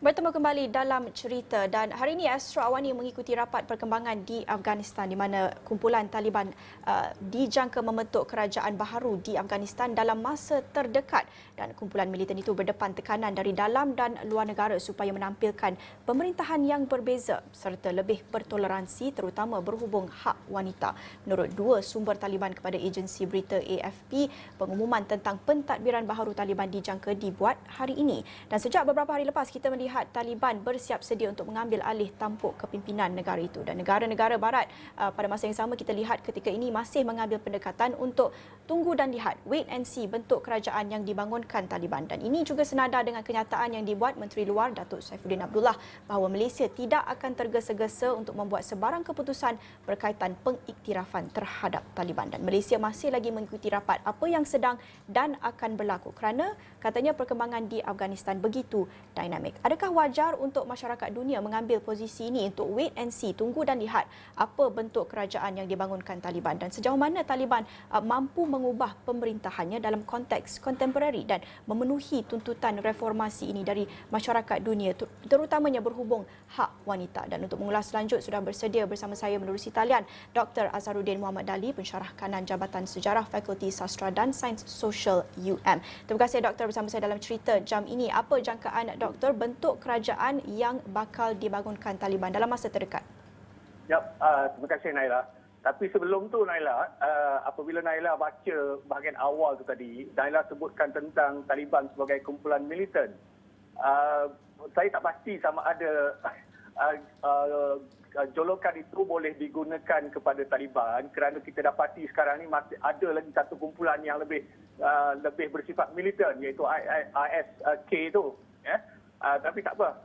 Bertemu kembali dalam cerita dan hari ini Astro Awani mengikuti rapat perkembangan di Afghanistan di mana kumpulan Taliban dijangka membentuk kerajaan baharu di Afghanistan dalam masa terdekat dan kumpulan militan itu berdepan tekanan dari dalam dan luar negara supaya menampilkan pemerintahan yang berbeza serta lebih bertoleransi terutama berhubung hak wanita. Menurut dua sumber Taliban kepada agensi berita AFP, pengumuman tentang pentadbiran baharu Taliban dijangka dibuat hari ini dan sejak beberapa hari lepas kita melihat Taliban bersiap sedia untuk mengambil alih tampuk kepimpinan negara itu dan negara-negara barat pada masa yang sama kita lihat ketika ini masih mengambil pendekatan untuk tunggu dan lihat, wait and see bentuk kerajaan yang dibangunkan Taliban dan ini juga senada dengan kenyataan yang dibuat Menteri Luar Datuk Saifuddin Abdullah bahawa Malaysia tidak akan tergesa-gesa untuk membuat sebarang keputusan berkaitan pengiktirafan terhadap Taliban dan Malaysia masih lagi mengikuti rapat apa yang sedang dan akan berlaku kerana katanya perkembangan di Afghanistan begitu dinamik. Adakah wajar untuk masyarakat dunia mengambil posisi ini untuk wait and see, tunggu dan lihat apa bentuk kerajaan yang dibangunkan Taliban dan sejauh mana Taliban mampu mengubah pemerintahannya dalam konteks kontemporari dan memenuhi tuntutan reformasi ini dari masyarakat dunia terutamanya berhubung hak wanita. Dan untuk mengulas lanjut sudah bersedia bersama saya menerusi talian Dr. Azharuddin Muhammad Dali, pensyarah kanan Jabatan Sejarah Fakulti Sastra dan Sains Sosial UM. Terima kasih Doktor bersama saya dalam cerita jam ini. Apa jangkaan Doktor bentuk kerajaan yang bakal dibangunkan Taliban dalam masa terdekat? Ya, terima kasih Naila. Tapi sebelum tu Naila, apabila Naila baca bahagian awal tu tadi, Naila sebutkan tentang Taliban sebagai kumpulan militan. Saya tak pasti sama ada jolokan itu boleh digunakan kepada Taliban kerana kita dapati sekarang ni masih ada lagi satu kumpulan yang lebih bersifat militan iaitu ISK itu. Ya. Tapi tak apa,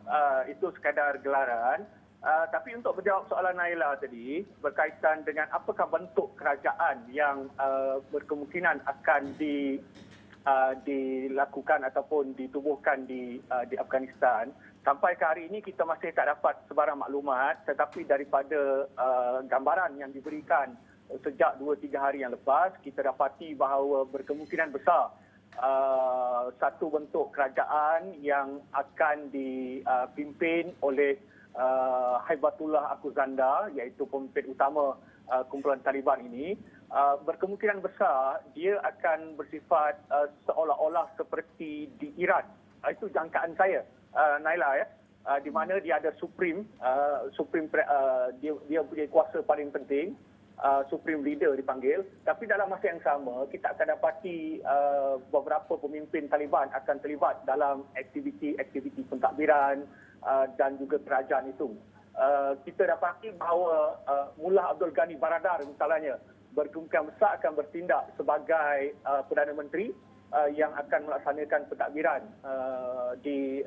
itu sekadar gelaran. Tapi untuk menjawab soalan Naila tadi berkaitan dengan apakah bentuk kerajaan yang berkemungkinan akan dilakukan ataupun ditubuhkan di Afghanistan, sampai ke hari ini kita masih tak dapat sebarang maklumat tetapi daripada gambaran yang diberikan sejak 2-3 hari yang lepas kita dapati bahawa berkemungkinan besar satu bentuk kerajaan yang akan dipimpin oleh Haibatullah Akhundzada iaitu pemimpin utama kumpulan Taliban ini. Berkemungkinan besar dia akan bersifat seolah-olah seperti di Iran. Itu jangkaan saya, Naila, ya. Di mana dia ada dia punya kuasa paling penting. Supreme Leader dipanggil, tapi dalam masa yang sama kita akan dapati beberapa pemimpin Taliban akan terlibat dalam aktiviti pentadbiran dan juga kerajaan itu. Kita dapati bahawa Mullah Abdul Ghani Baradar misalnya berkemungkinan besar akan bertindak sebagai Perdana Menteri yang akan melaksanakan pentadbiran di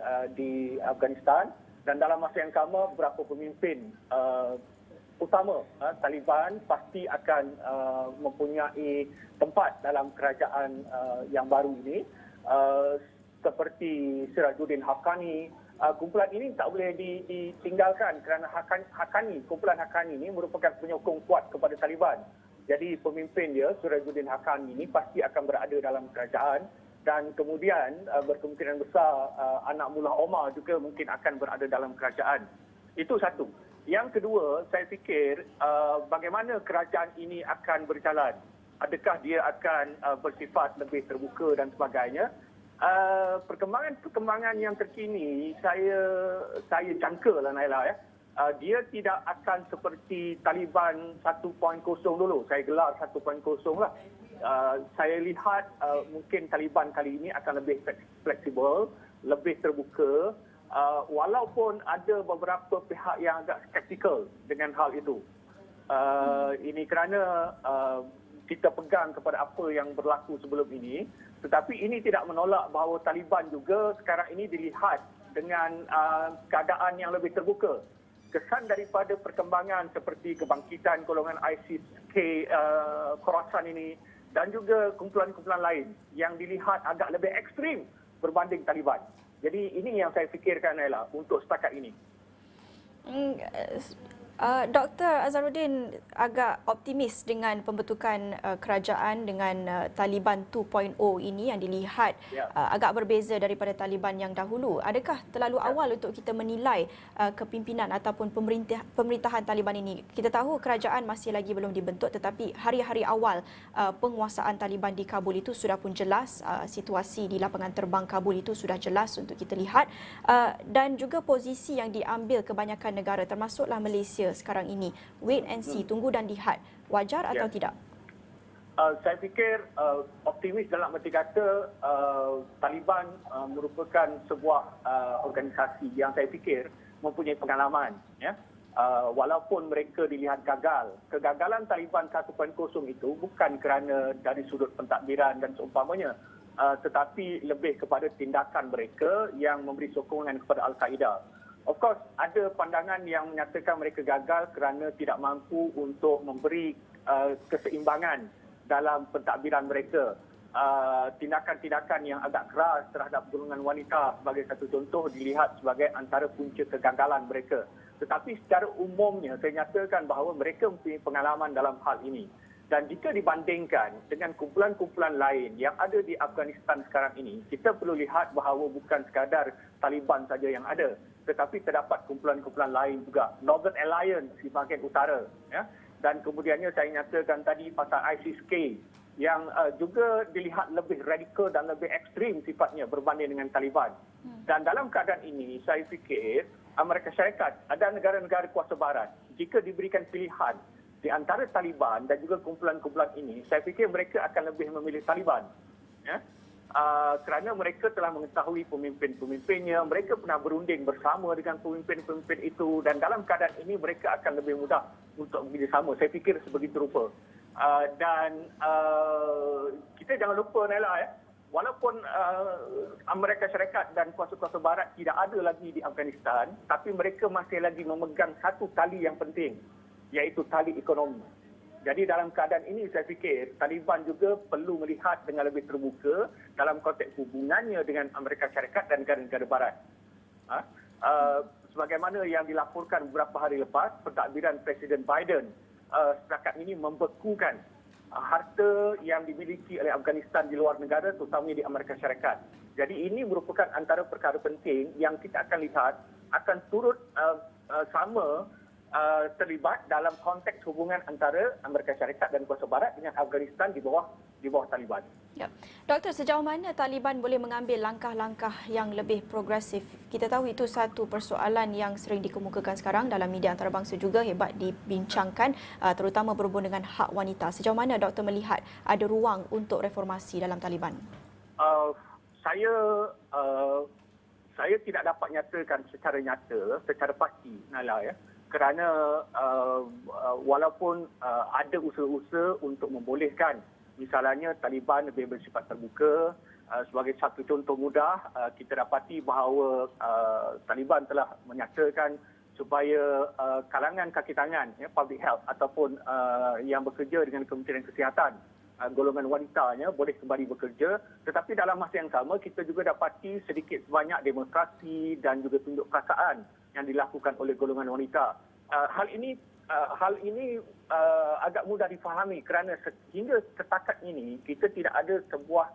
Afghanistan dan dalam masa yang sama beberapa pemimpin utama Taliban pasti akan mempunyai tempat dalam kerajaan yang baru ini seperti Sirajuddin Haqqani. Kumpulan ini tak boleh ditinggalkan kerana kumpulan Haqqani ini merupakan penyokong kuat kepada Taliban. Jadi pemimpin dia Sirajuddin Haqqani ini pasti akan berada dalam kerajaan dan kemudian berkemungkinan besar anak Mullah Omar juga mungkin akan berada dalam kerajaan. Itu satu. Yang kedua, saya fikir bagaimana kerajaan ini akan berjalan. Adakah dia akan bersifat lebih terbuka dan sebagainya. Perkembangan yang terkini, saya jangka lah Naila, ya. Dia tidak akan seperti Taliban 1.0 dulu. Saya gelar 1.0 lah. Saya lihat mungkin Taliban kali ini akan lebih fleksibel, lebih terbuka. Walaupun ada beberapa pihak yang agak skeptikal dengan hal itu. Ini kerana kita pegang kepada apa yang berlaku sebelum ini. Tetapi ini tidak menolak bahawa Taliban juga sekarang ini dilihat dengan keadaan yang lebih terbuka. Kesan daripada perkembangan seperti kebangkitan golongan ISIS Khorasan ini dan juga kumpulan-kumpulan lain yang dilihat agak lebih ekstrim berbanding Taliban. Jadi ini yang saya fikirkan Naila untuk setakat ini. Dr. Azharuddin agak optimis dengan pembentukan kerajaan dengan Taliban 2.0 ini yang dilihat Ya. agak berbeza daripada Taliban yang dahulu. Adakah terlalu awal untuk kita menilai kepimpinan ataupun pemerintahan Taliban ini? Kita tahu kerajaan masih lagi belum dibentuk, tetapi hari-hari awal penguasaan Taliban di Kabul itu sudah pun jelas, situasi di lapangan terbang Kabul itu sudah jelas untuk kita lihat, dan juga posisi yang diambil kebanyakan negara termasuklah Malaysia sekarang ini. Wait and see, tunggu dan lihat. Wajar atau tidak? Saya fikir optimis dalam erti kata Taliban merupakan sebuah organisasi yang saya fikir mempunyai pengalaman. Ya. Walaupun mereka dilihat gagal, kegagalan Taliban 1.0 itu bukan kerana dari sudut pentadbiran dan seumpamanya, tetapi lebih kepada tindakan mereka yang memberi sokongan kepada Al-Qaeda. Of course, ada pandangan yang menyatakan mereka gagal kerana tidak mampu untuk memberi keseimbangan dalam pentadbiran mereka. Tindakan-tindakan yang agak keras terhadap golongan wanita sebagai satu contoh dilihat sebagai antara punca kegagalan mereka. Tetapi secara umumnya saya nyatakan bahawa mereka mempunyai pengalaman dalam hal ini. Dan jika dibandingkan dengan kumpulan-kumpulan lain yang ada di Afghanistan sekarang ini, kita perlu lihat bahawa bukan sekadar Taliban saja yang ada, tetapi terdapat kumpulan-kumpulan lain juga. Northern Alliance di bahagian utara. Ya. Dan kemudiannya saya nyatakan tadi pasal ISIS-K yang juga dilihat lebih radikal dan lebih ekstrim sifatnya berbanding dengan Taliban. Dan dalam keadaan ini, saya fikir Amerika Syarikat, ada negara-negara kuasa barat, jika diberikan pilihan di antara Taliban dan juga kumpulan-kumpulan ini, saya fikir mereka akan lebih memilih Taliban. Ya? Kerana mereka telah mengetahui pemimpin-pemimpinnya, mereka pernah berunding bersama dengan pemimpin-pemimpin itu, dan dalam keadaan ini mereka akan lebih mudah untuk bekerjasama. Saya fikir sebegitu rupa. Dan kita jangan lupa, Naila, ya, walaupun Amerika Syarikat dan kuasa-kuasa barat tidak ada lagi di Afghanistan, tapi mereka masih lagi memegang satu tali yang penting, iaitu tali ekonomi. Jadi dalam keadaan ini saya fikir Taliban juga perlu melihat dengan lebih terbuka dalam konteks hubungannya dengan Amerika Syarikat dan negara-negara barat. Sebagaimana yang dilaporkan beberapa hari lepas, pentadbiran Presiden Biden setakat ini membekukan harta yang dimiliki oleh Afghanistan di luar negara, terutamanya di Amerika Syarikat. Jadi ini merupakan antara perkara penting yang kita akan lihat akan turut sama terlibat dalam konteks hubungan antara Amerika Syarikat dan kuasa barat dengan Afghanistan di bawah Taliban. Ya. Doktor, sejauh mana Taliban boleh mengambil langkah-langkah yang lebih progresif? Kita tahu itu satu persoalan yang sering dikemukakan sekarang dalam media antarabangsa juga hebat dibincangkan, terutama berhubung dengan hak wanita. Sejauh mana doktor melihat ada ruang untuk reformasi dalam Taliban? Saya tidak dapat nyatakan secara pasti, Nala, ya. Kerana walaupun ada usaha-usaha untuk membolehkan, misalnya Taliban lebih bersifat terbuka, sebagai satu contoh mudah, kita dapati bahawa Taliban telah menyatakan supaya kalangan kaki tangan, ya, public health ataupun yang bekerja dengan Kementerian Kesihatan, golongan wanitanya boleh kembali bekerja, tetapi dalam masa yang sama kita juga dapati sedikit sebanyak demonstrasi dan juga tunjuk perasaan yang dilakukan oleh golongan wanita. Hal ini agak mudah difahami kerana hingga setakat ini kita tidak ada sebuah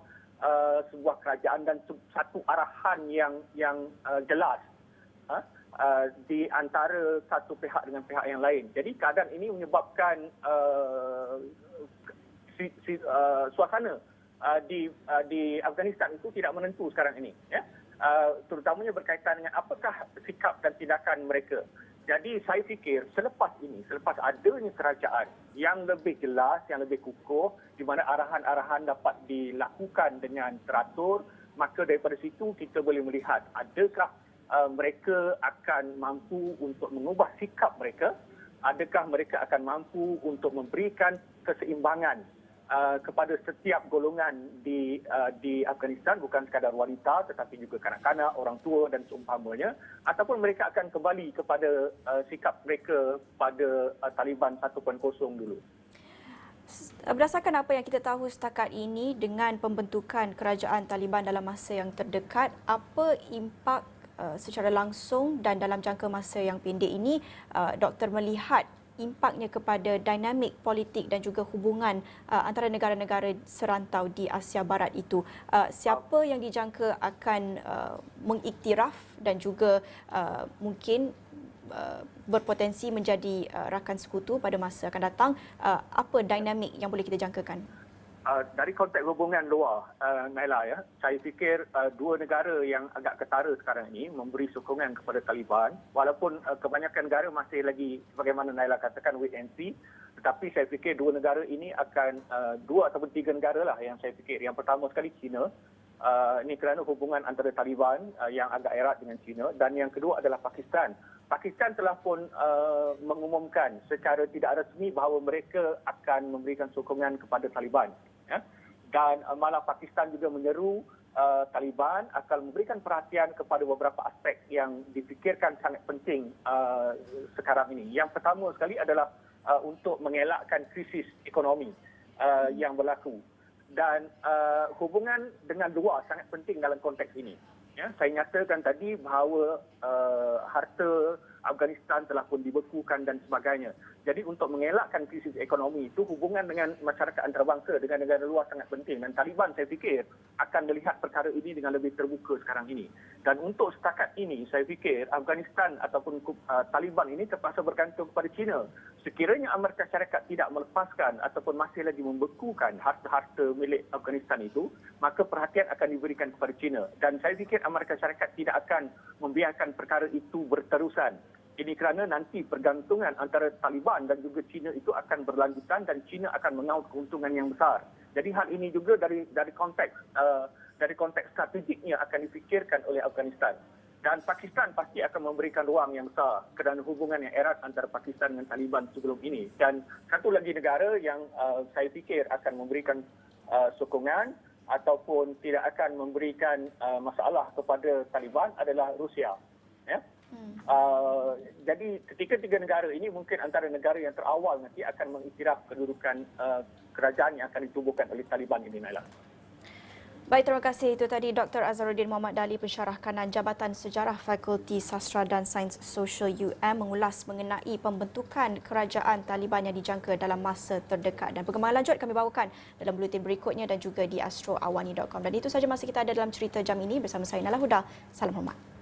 kerajaan dan satu arahan yang jelas di antara satu pihak dengan pihak yang lain. Jadi keadaan ini menyebabkan suasana di Afghanistan itu tidak menentu sekarang ini, ya. Terutamanya berkaitan dengan apakah sikap dan tindakan mereka. Jadi saya fikir selepas adanya kerajaan yang lebih jelas, yang lebih kukuh, di mana arahan-arahan dapat dilakukan dengan teratur, maka daripada situ kita boleh melihat adakah mereka akan mampu untuk mengubah sikap mereka, adakah mereka akan mampu untuk memberikan keseimbangan kepada setiap golongan di Afghanistan, bukan sekadar wanita tetapi juga kanak-kanak, orang tua dan seumpamanya, ataupun mereka akan kembali kepada sikap mereka pada Taliban 1.0 dulu. Berdasarkan apa yang kita tahu setakat ini dengan pembentukan kerajaan Taliban dalam masa yang terdekat, apa impak secara langsung dan dalam jangka masa yang pendek ini, doktor melihat impaknya kepada dinamik politik dan juga hubungan antara negara-negara serantau di Asia Barat itu. Siapa yang dijangka akan mengiktiraf dan juga mungkin berpotensi menjadi rakan sekutu pada masa akan datang? Apa dinamik yang boleh kita jangkakan? Dari konteks hubungan luar, Naila, ya, saya fikir dua negara yang agak ketara sekarang ini memberi sokongan kepada Taliban, walaupun kebanyakan negara masih lagi, sebagaimana Naila katakan, wait and see, tetapi saya fikir dua negara ini akan, dua ataupun tiga negara lah yang saya fikir. Yang pertama sekali China, ini kerana hubungan antara Taliban yang agak erat dengan China, dan yang kedua adalah Pakistan. Pakistan telah pun mengumumkan secara tidak rasmi bahawa mereka akan memberikan sokongan kepada Taliban. Ya? Dan malah Pakistan juga menyeru Taliban akan memberikan perhatian kepada beberapa aspek yang difikirkan sangat penting sekarang ini. Yang pertama sekali adalah untuk mengelakkan krisis ekonomi yang berlaku. Dan hubungan dengan luar sangat penting dalam konteks ini. Ya, saya nyatakan tadi bahawa harta Afghanistan telah pun dibekukan dan sebagainya. Jadi untuk mengelakkan krisis ekonomi itu, hubungan dengan masyarakat antarabangsa dengan negara luar sangat penting. Dan Taliban saya fikir akan melihat perkara ini dengan lebih terbuka sekarang ini. Dan untuk setakat ini, saya fikir Afghanistan ataupun Taliban ini terpaksa bergantung kepada China. Sekiranya Amerika Syarikat tidak melepaskan ataupun masih lagi membekukan harta-harta milik Afghanistan itu, maka perhatian akan diberikan kepada China. Dan saya fikir Amerika Syarikat tidak akan membiarkan perkara itu berterusan. Ini kerana nanti pergantungan antara Taliban dan juga China itu akan berlanjutan dan China akan mengaut keuntungan yang besar. Jadi hal ini juga dari konteks strategiknya akan difikirkan oleh Afghanistan. Dan Pakistan pasti akan memberikan ruang yang besar kerana hubungan yang erat antara Pakistan dengan Taliban sebelum ini. Dan satu lagi negara yang saya fikir akan memberikan sokongan ataupun tidak akan memberikan masalah kepada Taliban adalah Rusia. Ya? Jadi ketiga-tiga negara ini mungkin antara negara yang terawal nanti akan mengiktiraf kedudukan kerajaan yang akan ditubuhkan oleh Taliban ini, Naila. Baik, terima kasih. Itu tadi Dr. Azharuddin Muhammad Dali, pensyarah kanan Jabatan Sejarah Fakulti Sastra dan Sains Sosial UM, mengulas mengenai pembentukan kerajaan Taliban yang dijangka dalam masa terdekat. Dan perkembangan lanjut kami bawakan dalam buletin berikutnya dan juga di astroawani.com. Dan itu sahaja masa kita ada dalam cerita jam ini bersama saya Nala Huda. Salam hormat.